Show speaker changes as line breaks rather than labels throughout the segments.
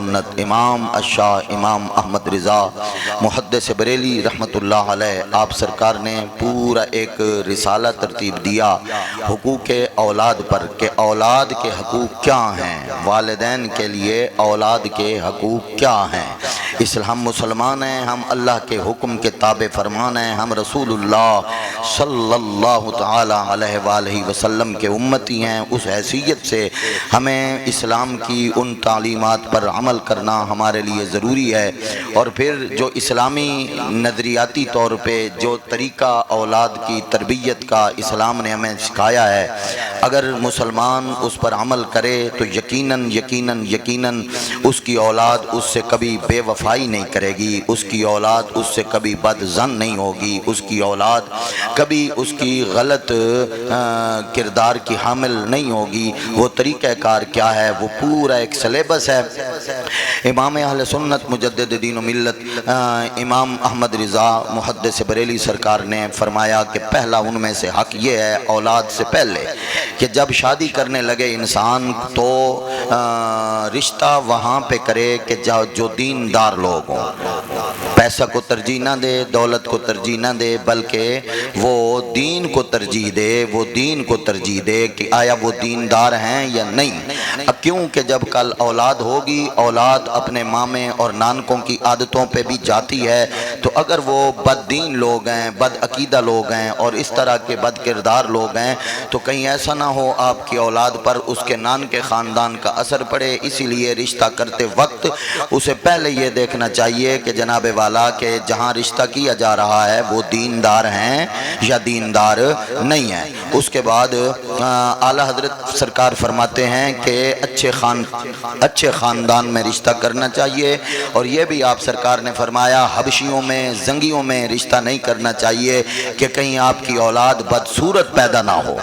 سنت امام الشاہ امام احمد رضا محدث بریلی رحمۃ اللہ علیہ، آپ سرکار نے پورا ایک رسالہ ترتیب دیا حقوق اولاد پر کہ اولاد کے حقوق کیا ہیں، والدین کے لیے اولاد کے حقوق کیا ہیں۔ ہم مسلمان ہیں، ہم اللہ کے حکم کے تابع فرمان ہیں، ہم رسول اللہ صلی اللہ تعالی علیہ وآلہ وسلم کے امتی ہیں۔ اس حیثیت سے ہمیں اسلام کی ان تعلیمات پر عمل کرنا ہمارے لیے ضروری ہے، اور پھر جو اسلامی نظریاتی طور پہ جو طریقہ اولاد کی تربیت کا اسلام نے ہمیں سکھایا ہے، اگر مسلمان اس پر عمل کرے تو یقیناً اس کی اولاد اس سے کبھی بے وفائی نہیں کرے گی، اس کی اولاد اس سے کبھی بد ظن نہیں ہوگی، اس کی اولاد کبھی اس کی غلط کردار کی حامل نہیں ہوگی۔ وہ طریقہ کار کیا ہے، وہ پورا ایک سلیبس ہے۔ امام اہل سنت مجدد دین و ملت امام احمد رضا محدث بریلی سرکار نے فرمایا کہ پہلا ان میں سے حق یہ ہے اولاد سے پہلے کہ جب شادی کرنے لگے انسان تو رشتہ وہاں پہ کرے کہ جو دیندار لوگ ہوں، پیسہ کو ترجیح نہ دے، دولت کو ترجیح نہ دے، بلکہ وہ دین کو ترجیح دے کہ آیا وہ دیندار ہیں یا نہیں۔ کیونکہ جب کل اولاد ہوگی، اولاد اپنے مامے اور نانکوں کی عادتوں پہ بھی جاتی ہے، تو اگر وہ بد دین لوگ ہیں، بد عقیدہ لوگ ہیں اور اس طرح کے بد کردار لوگ ہیں تو کہیں ایسا نہ ہو آپ کی اولاد پر اس کے نان کے خاندان کا اثر پڑے۔ اسی لیے رشتہ کرتے وقت اسے پہلے یہ دیکھنا چاہیے کہ جناب والا کہ جہاں رشتہ کیا جا رہا ہے وہ دیندار ہیں یا دیندار نہیں ہیں۔ اس کے بعد اعلیٰ حضرت سرکار فرماتے ہیں کہ اچھے خاندان میں رشتہ کرنا چاہیے، اور یہ بھی آپ سرکار نے فرمایا حبشیوں میں زنگیوں میں رشتہ نہیں کرنا چاہیے کہ کہیں آپ کی اولاد بدصورت پیدا نہ ہو۔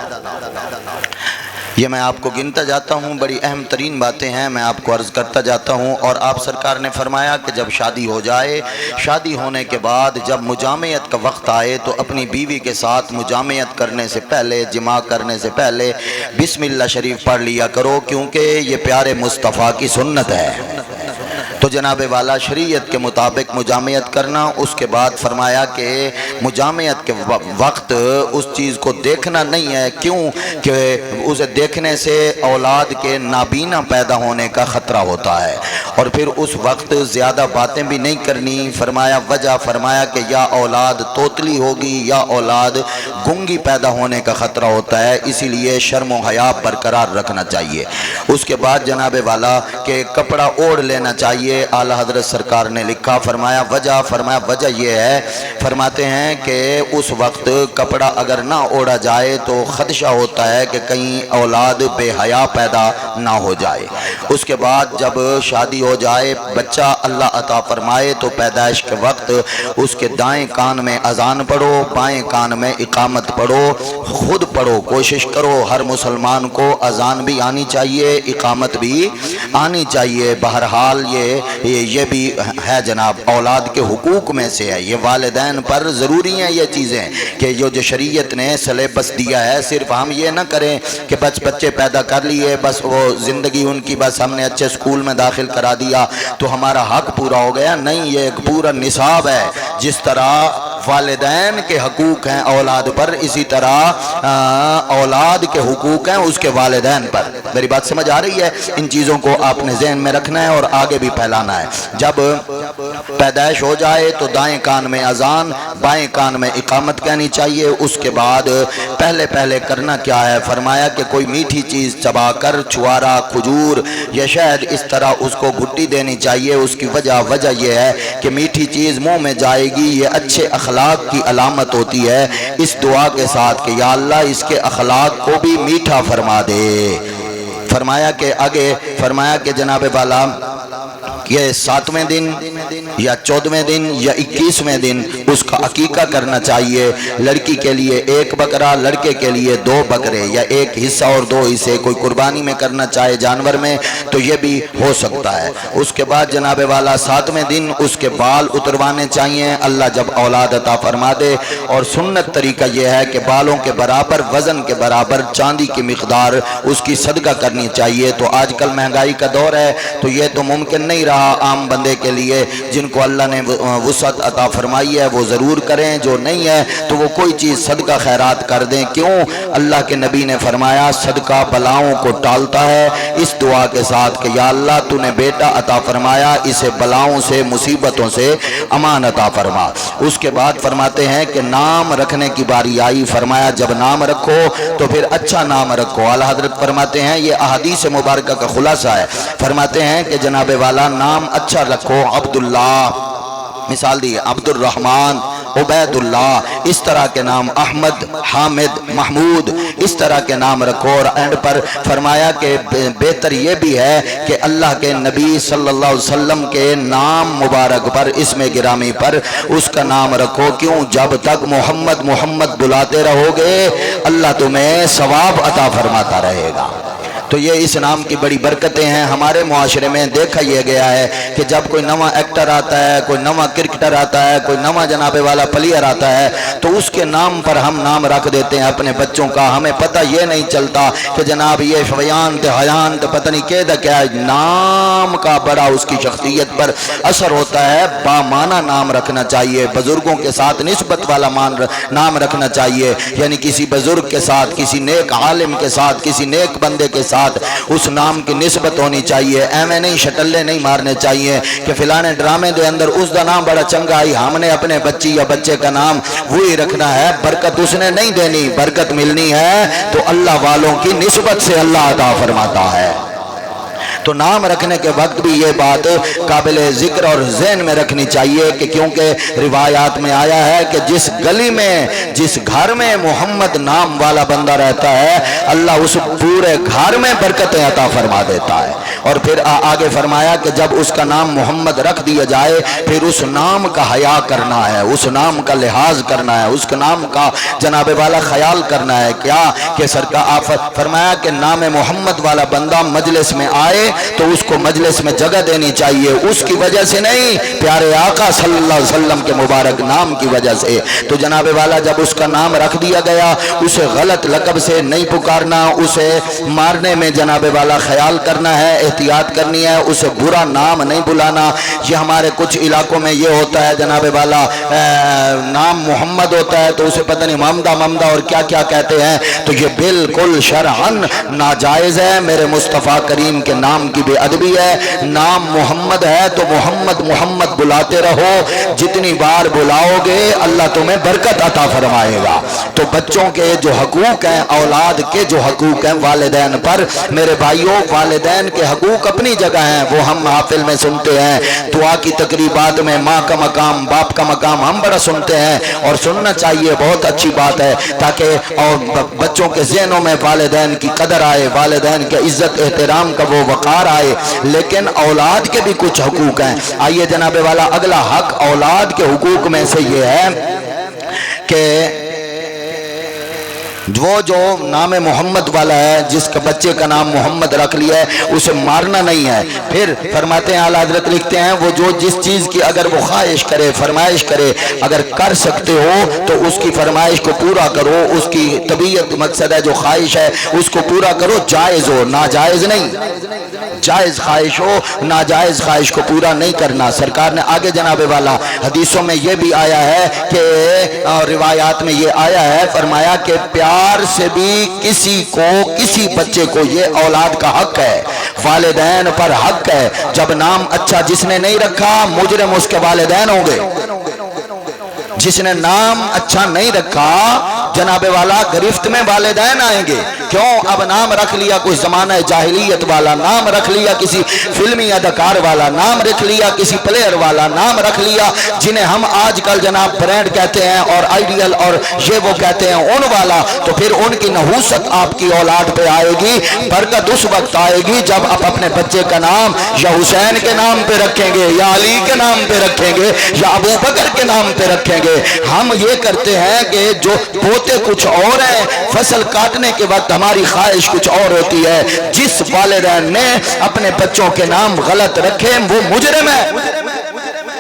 یہ میں آپ کو گنتا جاتا ہوں، بڑی اہم ترین باتیں ہیں، میں آپ کو عرض کرتا جاتا ہوں۔ اور آپ سرکار نے فرمایا کہ جب شادی ہو جائے، شادی ہونے کے بعد جب مجامعت کا وقت آئے تو اپنی بیوی کے ساتھ مجامعت کرنے سے پہلے، جماع کرنے سے پہلے بسم اللہ شریف پڑھ لیا کرو، کیونکہ یہ پیارے مصطفیٰ کی سنت ہے۔ تو جناب والا شریعت کے مطابق مجامعت کرنا، اس کے بعد فرمایا کہ مجامعت کے وقت اس چیز کو دیکھنا نہیں ہے، کیوں کہ اسے دیکھنے سے اولاد کے نابینا پیدا ہونے کا خطرہ ہوتا ہے، اور پھر اس وقت زیادہ باتیں بھی نہیں کرنی۔ فرمایا کہ یا اولاد توتلی ہوگی یا اولاد گنگی پیدا ہونے کا خطرہ ہوتا ہے، اسی لیے شرم و حیا برقرار رکھنا چاہیے۔ اس کے بعد جناب والا کہ کپڑا اوڑھ لینا چاہیے۔ اعلیٰ حضرت سرکار نے لکھا، فرمایا وجہ یہ ہے، فرماتے ہیں کہ اس وقت کپڑا اگر نہ اوڑھا جائے تو خدشہ ہوتا ہے کہ کہیں اولاد بے حیا پیدا نہ ہو جائے۔ اس کے بعد جب شادی ہو جائے، بچہ اللہ عطا فرمائے تو پیدائش کے وقت اس کے دائیں کان میں اذان پڑھو، بائیں کان میں اقامت پڑھو، خود پڑھو، کوشش کرو ہر مسلمان کو اذان بھی آنی چاہیے، اقامت بھی آنی چاہیے۔ بہرحال یہ بھی ہے جناب اولاد کے حقوق میں سے ہے، یہ والدین پر ضروری ہیں یہ چیزیں کہ جو شریعت نے سلیبس دیا ہے۔ صرف ہم یہ نہ کریں کہ بچے پیدا کر لیے، بس وہ زندگی ان کی بس ہم نے اچھے سکول میں داخل کرا دیا تو ہمارا حق پورا ہو گیا، نہیں، یہ ایک پورا نصاب ہے۔ جس طرح والدین کے حقوق ہیں اولاد پر، اسی طرح اولاد کے حقوق ہیں اس کے والدین پر۔ میری بات سمجھ آ رہی ہے؟ ان چیزوں کو آپ نے ذہن میں رکھنا ہے اور آگے بھی پھیلانا ہے۔ جب پیدائش ہو جائے تو دائیں کان میں اذان، بائیں کان میں اقامت کہنی چاہیے۔ اس کے بعد پہلے کرنا کیا ہے، فرمایا کہ کوئی میٹھی چیز چبا کر، چھوارا، کھجور یا شہد، اس طرح اس کو گھٹی دینی چاہیے۔ اس کی وجہ یہ ہے کہ میٹھی چیز منہ میں جائے گی، یہ اچھے اخلاق کی علامت ہوتی ہے، اس دعا کے ساتھ کہ یا اللہ اس کے اخلاق کو بھی میٹھا فرما دے۔ فرمایا کہ جناب والا یہ 7ویں دن یا 14ویں دن یا 21ویں دن اس کا عقیقہ کرنا چاہیے۔ لڑکی کے لیے 1 بکرا، لڑکے کے لیے 2 بکرے، یا 1 حصہ اور 2 حصے کوئی قربانی میں کرنا چاہے جانور میں تو یہ بھی ہو سکتا ہے۔ اس کے بعد جناب والا 7ویں دن اس کے بال اتروانے چاہیے، اللہ جب اولاد عطا فرما دے۔ اور سنت طریقہ یہ ہے کہ بالوں کے برابر، وزن کے برابر چاندی کی مقدار اس کی صدقہ کرنی چاہیے۔ تو آج کل مہنگائی کا دور ہے تو یہ تو ممکن نہیں رہا رہا عام بندے کے لیے جن کو اللہ نے وسعت عطا فرمائی ہے وہ ضرور کریں، جو نہیں ہے تو وہ کوئی چیز صدقہ خیرات کر دیں۔ کیوں؟ اللہ کے نبی نے فرمایا صدقہ بلاؤں کو ٹالتا ہے، اس دعا کے ساتھ کہ یا اللہ تو نے بیٹا عطا فرمایا، اسے بلاؤں سے مصیبتوں سے امان عطا فرما۔ اس کے بعد فرماتے ہیں کہ نام رکھنے کی باری آئی، فرمایا جب نام رکھو تو پھر اچھا نام رکھو۔ اعلیٰ حضرت فرماتے ہیں یہ احادیث مبارکہ کا خلاصہ ہے، فرماتے ہیں کہ جناب والا نام اچھا رکھو، عبداللہ مثال دی، عبد الرحمن، عبید اللہ، اس طرح کے نام، احمد، حامد، محمود، اس طرح کے نام رکھو۔ اور اینڈ پر فرمایا کہ بہتر یہ بھی ہے کہ اللہ کے نبی صلی اللہ علیہ وسلم کے نام مبارک پر، اسم گرامی پر اس کا نام رکھو۔ کیوں؟ جب تک محمد محمد بلاتے رہو گے اللہ تمہیں ثواب عطا فرماتا رہے گا۔ تو یہ اس نام کی بڑی برکتیں ہیں۔ ہمارے معاشرے میں دیکھا یہ گیا ہے کہ جب کوئی نواں ایکٹر آتا ہے، کوئی نواں کرکٹر آتا ہے، کوئی نواں جناب والا پلیئر آتا ہے تو اس کے نام پر ہم نام رکھ دیتے ہیں اپنے بچوں کا۔ ہمیں پتہ یہ نہیں چلتا کہ جناب یہ فیان حیان پتہ نہیں کیا ہے۔ نام کا بڑا اس کی شخصیت پر اثر ہوتا ہے۔ بامعنی نام رکھنا چاہیے، بزرگوں کے ساتھ نسبت والا نام رکھنا چاہیے، یعنی کسی بزرگ کے ساتھ، کسی نیک عالم کے ساتھ، کسی نیک بندے کے ساتھ اس نام کی نسبت ہونی چاہیے۔ ایویں نہیں شٹلے نہیں مارنے چاہیے کہ فلانے ڈرامے دے اندر اس دا نام بڑا چنگا آئی، ہم نے اپنے بچی یا بچے کا نام وہی رکھنا ہے۔ برکت اس نے نہیں دینی، برکت ملنی ہے تو اللہ والوں کی نسبت سے اللہ عطا فرماتا ہے۔ تو نام رکھنے کے وقت بھی یہ بات قابل ذکر اور ذہن میں رکھنی چاہیے کہ کیونکہ روایات میں آیا ہے کہ جس گلی میں، جس گھر میں محمد نام والا بندہ رہتا ہے اللہ اس پورے گھر میں برکتیں عطا فرما دیتا ہے۔ اور پھر آگے فرمایا کہ جب اس کا نام محمد رکھ دیا جائے پھر اس نام کا حیا کرنا ہے، اس نام کا لحاظ کرنا ہے، اس کا نام کا جناب والا خیال کرنا ہے۔ کیا کہ سرکار فرمایا کہ نام محمد والا بندہ مجلس میں آئے تو اس کو مجلس میں جگہ دینی چاہیے، اس کی وجہ سے نہیں، پیارے آقا صلی اللہ علیہ وسلم کے مبارک نام کی وجہ سے۔ تو جناب والا جب اس کا نام رکھ دیا گیا اسے غلط لقب سے نہیں پکارنا، اسے مارنے میں جناب والا خیال کرنا ہے، احتیاط کرنی ہے، اسے برا نام نہیں بلانا۔ یہ ہمارے کچھ علاقوں میں یہ ہوتا ہے جناب والا نام محمد ہوتا ہے تو اسے پتہ نہیں ممدہ اور کیا کیا کہتے ہیں، تو یہ بالکل شرعاً ناجائز ہے۔ میرے مصطفیٰ کریم کے نام کی بے ادبی ہے۔ نام محمد ہے تو محمد محمد بلاتے رہو، جتنی بار بلاؤ گے اللہ تمہیں برکت عطا فرمائے گا۔ تو بچوں کے جو حقوق ہیں، اولاد کے جو حقوق ہیں والدین پر، میرے بھائیوں والدین کے حقوق اپنی جگہ ہیں، وہ ہم محافل میں سنتے ہیں، دعا کی تقریبات میں ماں کا مقام، باپ کا مقام ہم بڑا سنتے ہیں اور سننا چاہیے، بہت اچھی بات ہے تاکہ اور بچوں کے ذہنوں میں والدین کی قدر آئے، والدین کے عزت احترام کا وہ وقار آئے۔ لیکن اولاد کے بھی کچھ حقوق ہیں۔ آئیے جناب والا اگلا حق اولاد کے حقوق میں سے یہ ہے کہ وہ جو نام محمد والا ہے، جس کا بچے کا نام محمد رکھ لیا ہے اسے مارنا نہیں ہے۔ پھر فرماتے ہیں اعلیٰ حضرت لکھتے ہیں وہ جو جس چیز کی اگر وہ خواہش کرے، فرمائش کرے، اگر کر سکتے ہو تو اس کی فرمائش کو پورا کرو، اس کی طبیعت مقصد ہے جو خواہش ہے اس کو پورا کرو، جائز ہو ناجائز نہیں، جائز خواہش ہو ناجائز خواہش کو پورا نہیں کرنا۔ سرکار نے آگے جناب والا حدیثوں میں یہ بھی آیا ہے کہ روایات میں یہ آیا ہے، فرمایا کہ پیار سے بھی کسی کو، کسی بچے کو، یہ اولاد کا حق ہے، والدین پر حق ہے۔ جب نام اچھا جس نے نہیں رکھا مجرم اس کے والدین ہوں گے، جس نے نام اچھا نہیں رکھا جناب والا گرفت میں والدین آئیں گے۔ کیوں؟ اب نام رکھ لیا کوئی زمانہ جاہلیت والا، نام رکھ لیا کسی فلمی اداکار والا، نام رکھ لیا کسی پلیئر والا، نام رکھ لیا جنہیں ہم آج کل جناب برانڈ کہتے ہیں اور آئیڈیل اور یہ وہ کہتے ہیں ان والا، تو پھر ان کی نحوست آپ کی اولاد پہ آئے گی۔ برکت اس وقت آئے گی جب آپ اپنے بچے کا نام یا حسین کے نام پہ رکھیں گے، یا علی کے نام پہ رکھیں گے، یا ابو بکر کے نام پہ رکھیں گے۔ ہم یہ کرتے ہیں کہ جو بوتے کچھ اور ہیں، فصل کاٹنے کے وقت ہماری خواہش کچھ اور ہوتی ہے۔ جس والدین نے اپنے بچوں کے نام غلط رکھے وہ مجرم ہے،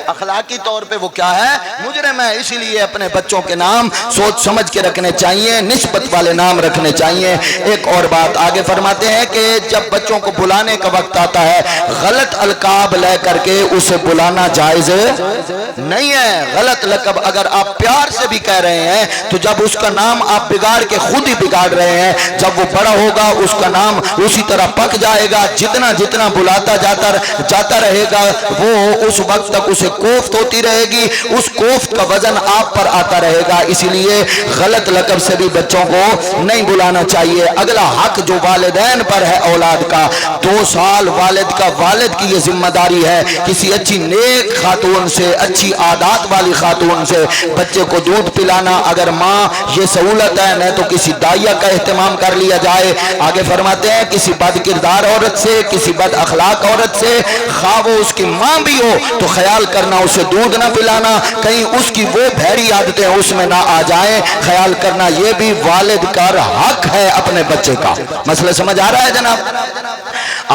اخلاقی طور پہ وہ کیا ہے؟ مجرم ہے۔ اسی لیے اپنے بچوں کے نام سوچ سمجھ کے رکھنے چاہیے، نسبت والے نام رکھنے چاہیے۔ ایک اور بات آگے فرماتے ہیں کہ جب بچوں کو بلانے کا وقت آتا ہے غلط القاب لے کر کے اسے بلانا جائز نہیں ہے۔ غلط لقب اگر آپ پیار سے بھی کہہ رہے ہیں تو جب اس کا نام آپ بگاڑ کے خود ہی بگاڑ رہے ہیں، جب وہ بڑا ہوگا اس کا نام اسی طرح پک جائے گا، جتنا جتنا بلاتا جاتا رہے گا وہ اس وقت تک اسے کوفت ہوتی رہے گی، اس کوفت کا وزن آپ پر آتا رہے گا۔ اسی لیے غلط لقب سے بھی بچوں کو نہیں بلانا چاہیے۔ اگلا حق جو والدین پر ہے اولاد کا، 2 سال والد کی یہ ذمہ داری ہے کسی اچھی نیک خاتون سے، اچھی عادات والی خاتون سے بچے کو دودھ پلانا۔ اگر ماں یہ سہولت ہے نہیں تو کسی دائیہ کا اہتمام کر لیا جائے۔ آگے فرماتے ہیں کسی بد کردار عورت سے، کسی بد اخلاق عورت سے، خواہ وہ اس کی ماں بھی ہو تو خیال کرنا اسے دودھ نہ پلانا، کہیں اس کی وہ بھیڑی عادتیں اس میں نہ آ جائیں، خیال کرنا یہ بھی والد کا حق ہے اپنے بچے کا۔ مسئلہ سمجھ آ رہا ہے جناب؟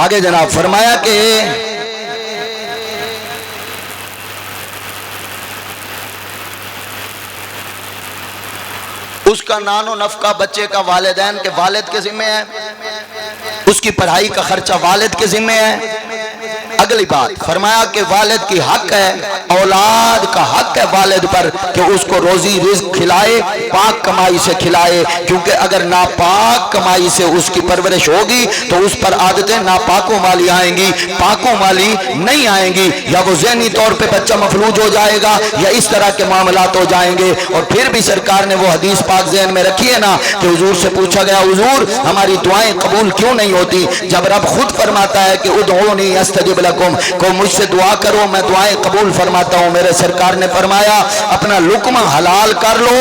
آگے جناب فرمایا کہ اس کا نان و نفقہ بچے کا والدین کے والد کے ذمہ ہے، اس کی پڑھائی کا خرچہ والد کے ذمہ ہے۔ اگلی بات فرمایا کہ والد کی حق ہے، اولاد کا حق ہے والد پر کہ اس کو روزی رزق کھلائے، پاک کمائی سے کھلائے، کیونکہ اگر ناپاک کمائی سے اس کی پرورش ہوگی تو اس پر عادتیں ناپاکوں والی آئیں گی، پاکوں والی نہیں آئیں گی، یا وہ ذہنی طور پہ بچہ مفلوج ہو جائے گا یا اس طرح کے معاملات ہو جائیں گے۔ اور پھر بھی سرکار نے وہ حدیث پاک ذہن میں رکھی ہے نا کہ حضور سے پوچھا گیا حضور ہماری دعائیں قبول کیوں نہیں ہوتی؟ جب رب خود فرماتا ہے کہ ادعونی استجب لکم، کو مجھ سے دعا کرو میں دعائیں قبول فرماتا ہوں، میرے سرکار نے فرمایا اپنا لقمہ حلال کر لو،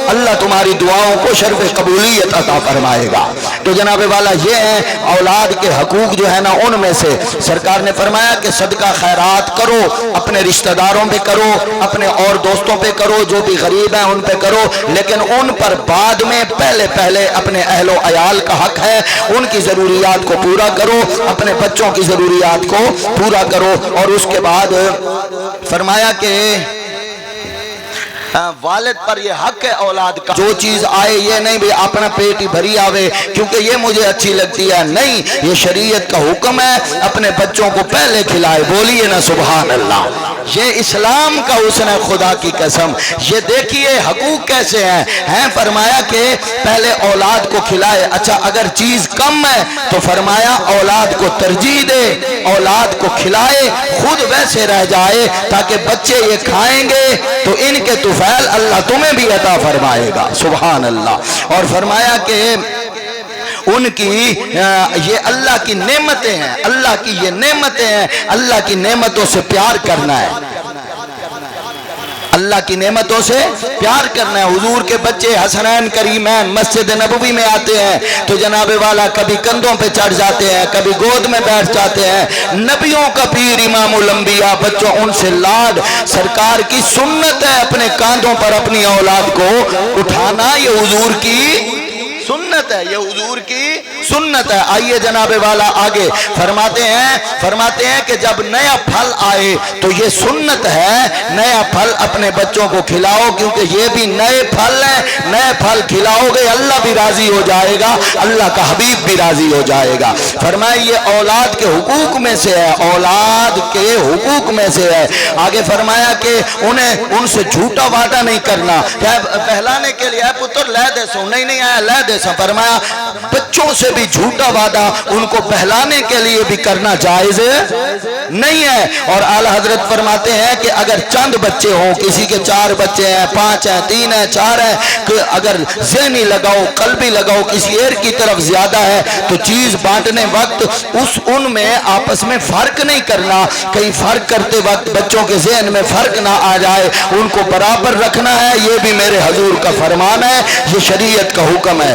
اللہ تمہاری دعاؤں کو شرف قبولیت عطا فرمائے گا۔ تو جناب والا یہ ہیں اولاد کے حقوق جو ہے نا، ان میں سے سرکار نے فرمایا کہ صدقہ خیرات کرو، اپنے رشتہ داروں پہ کرو، اپنے اور دوستوں پہ کرو، جو بھی غریب ہیں ان پہ کرو، لیکن ان پر بعد میں پہلے اپنے اہل و عیال کا حق ہے، ان کی ضروریات کو پورا کرو، اپنے بچوں کی ضروریات کو پورا کرو۔ اور اس کے بعد فرمایا کہ والد پر یہ حق ہے اولاد کا، جو چیز آئے یہ نہیں بھی اپنا پیٹ ہی بھری آوے کیونکہ یہ مجھے اچھی لگتی ہے، نہیں، یہ شریعت کا حکم ہے اپنے بچوں کو پہلے کھلائے۔ بولیے نا سبحان اللہ، یہ اسلام کا حسن ہے، خدا کی قسم۔ یہ دیکھیے حقوق کیسے ہیں فرمایا کہ پہلے اولاد کو کھلائے۔ اچھا اگر چیز کم ہے تو فرمایا اولاد کو ترجیح دے، اولاد کو کھلائے، خود ویسے رہ جائے تاکہ بچے یہ کھائیں گے تو ان کے توفیل اللہ تمہیں بھی عطا فرمائے گا۔ سبحان اللہ۔ اور فرمایا کہ ان کی یہ اللہ کی نعمتیں ہیں، اللہ کی یہ نعمتیں ہیں، اللہ کی نعمتوں سے پیار کرنا ہے، اللہ کی نعمتوں سے پیار کرنا ہے۔ حضور کے بچے حسنین کریمین مسجد نبوی میں آتے ہیں تو جناب والا کبھی کندھوں پہ چڑھ جاتے ہیں، کبھی گود میں بیٹھ جاتے ہیں۔ نبیوں کا پیر امام الانبیاء، بچوں ان سے لاڈ، سرکار کی سنت ہے اپنے کاندھوں پر اپنی اولاد کو اٹھانا، یہ حضور کی سنت ہے، یہ حضور کی سنت ہے۔ آئیے جناب والا آگے فرماتے ہیں کہ جب نیا پھل آئے تو یہ سنت ہے نیا پھل اپنے بچوں کو کھلاؤ، کیونکہ یہ بھی نئے پھل ہیں، نئے پھل کھلاؤ گے اللہ بھی راضی ہو جائے گا، اللہ کا حبیب بھی راضی ہو جائے گا۔ فرمائے یہ اولاد کے حقوق میں سے ہے، اولاد کے حقوق میں سے ہے۔ آگے فرمایا کہ انہیں ان سے جھوٹا وعدہ نہیں کرنا، پہلانے کے لیے پتر لے دے سو، نہیں آیا لے دے سو، فرمایا بچوں سے بھی جھوٹا وعدہ ان کو بہلانے کے لیے بھی کرنا جائز نہیں ہے۔ اور اعلی حضرت فرماتے ہیں کہ اگر چند بچے ہوں، کسی کے 4 بچے ہیں، 5 ہیں، 3 ہیں، 4 ہیں، کہ اگر ذہنی لگاؤ قلبی لگاؤ کسی ایک کی طرف زیادہ ہے تو چیز بانٹنے وقت ان میں آپس میں فرق نہیں کرنا، کہیں فرق کرتے وقت بچوں کے ذہن میں فرق نہ آ جائے، ان کو برابر رکھنا ہے، یہ بھی میرے حضور کا فرمان ہے، یہ شریعت کا حکم ہے۔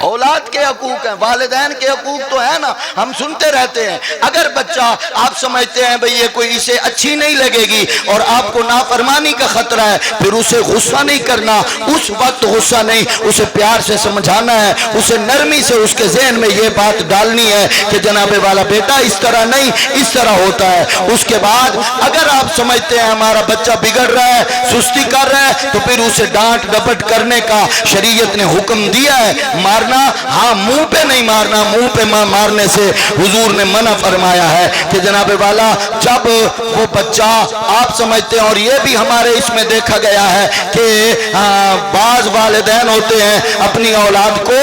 اولاد کے حقوق ہیں، والدین کے حقوق تو ہے نا، ہم سنتے رہتے ہیں۔ اگر بچہ آپ سمجھتے ہیں بھئی یہ کوئی اسے اچھی نہیں لگے گی اور آپ کو نافرمانی کا خطرہ ہے، پھر اسے غصہ نہیں کرنا، اس وقت غصہ نہیں، اسے پیار سے سمجھانا ہے، اسے نرمی سے اس کے ذہن میں یہ بات ڈالنی ہے کہ جناب والا بیٹا اس طرح نہیں، اس طرح ہوتا ہے۔ اس کے بعد اگر آپ سمجھتے ہیں ہمارا بچہ بگڑ رہا ہے، سستی کر رہا ہے، تو پھر اسے ڈانٹ ڈپٹ کرنے کا شریعت نے حکم دیا ہے۔ مارنا ہاں منہ پہ نہیں مارنا، منہ پہ مارنے سے حضور نے منع فرمایا ہے کہ جناب والا جب وہ بچہ آپ سمجھتے ہیں، اور یہ بھی ہمارے اس میں دیکھا گیا ہے کہ بعض والدین ہوتے ہیں اپنی اولاد کو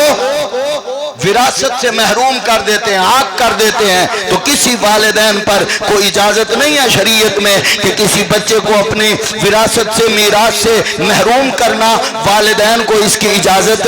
وراثت سے محروم کر دیتے ہیں، عاق کر دیتے ہیں، تو کسی والدین پر کوئی اجازت نہیں ہے شریعت میں کہ کسی بچے کو اپنی وراثت سے، میراث سے محروم کرنا، والدین کو اس کی اجازت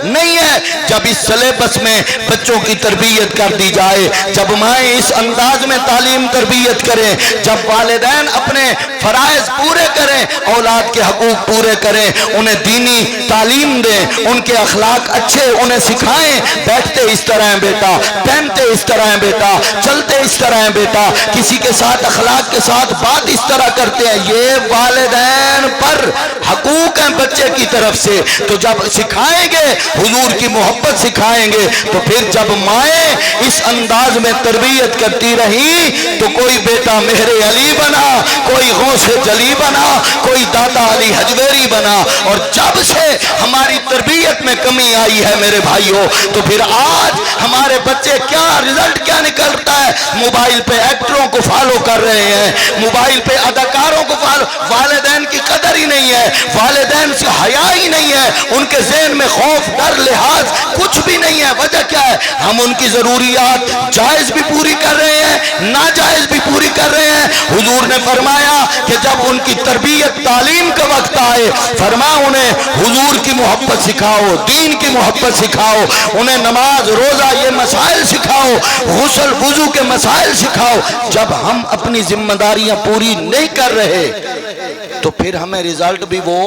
نہیں ہے۔ جب اس سلیبس میں بچوں کی تربیت کر دی جائے، جب مائیں اس انداز میں تعلیم تربیت کریں، جب والدین اپنے فرائض پورے کریں، اولاد کے حقوق پورے کریں، انہیں دینی تعلیم دیں، ان کے اخلاق اچھے انہیں سکھائیں، بیٹھتے اس طرح ہیں بیٹا، پہنتے اس طرح ہیں بیٹا، چلتے اس طرح ہیں بیٹا، کسی کے ساتھ اخلاق کے ساتھ بات اس طرح کرتے ہیں، یہ والدین پر حقوق ہیں بچے کی طرف سے۔ تو جب سکھائیں گے، حضور کی محبت سکھائیں گے، تو پھر جب مائیں اس انداز میں تربیت کرتی رہی تو کوئی بیٹا مہر علی بنا، کوئی غوث جلی بنا، کوئی دادا علی حجویری بنا۔ اور جب سے ہماری تربیت میں کمی آئی ہے میرے بھائیوں، تو پھر آج ہمارے بچے کیا رزلٹ کیا نکلتا ہے؟ موبائل پہ ایکٹروں کو فالو کر رہے ہیں، موبائل پہ اداکاروں کو فالو، والدین کی قدر ہی نہیں ہے، والدین سے حیا ہی نہیں ہے، ان کے ذہن میں خوف، ڈر، لحاظ کچھ بھی نہیں ہے۔ وجہ کیا ہے؟ ہم ان کی ضروریات جائز بھی پوری کر رہے ہیں، ناجائز بھی پوری کر رہے ہیں۔ حضور نے فرمایا کہ جب ان کی تربیت تعلیم کا وقت آئے، فرما انہیں حضور کی محبت سکھاؤ، دین کی محبت سکھاؤ، انہیں نماز، روزہ، یہ مسائل سکھاؤ، غسل، وضو کے مسائل سکھاؤ۔ جب ہم اپنی ذمہ داریاں پوری نہیں کر رہے تو پھر ہمیں رزلٹ بھی وہ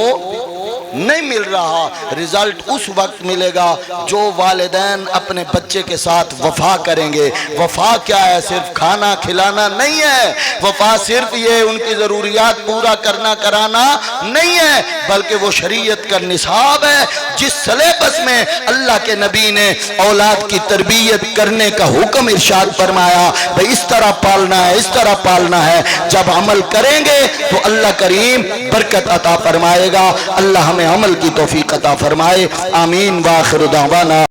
نہیں مل رہا۔ رزلٹ اس وقت ملے گا جو والدین اپنے بچے کے ساتھ وفا کریں گے۔ وفا کیا ہے؟ صرف کھانا کھلانا نہیں ہے، وفا صرف یہ ان کی ضروریات پورا کرنا کرانا نہیں ہے، بلکہ وہ شریعت کا نصاب ہے جس سلیبس میں اللہ کے نبی نے اولاد کی تربیت کرنے کا حکم ارشاد فرمایا، بھئی اس طرح پالنا ہے، اس طرح پالنا ہے۔ جب عمل کریں گے تو اللہ کریم برکت عطا فرمائے گا۔ اللہ ہمیں عمل کی توفیق عطا فرمائے، آمین۔ وآخر دعوانا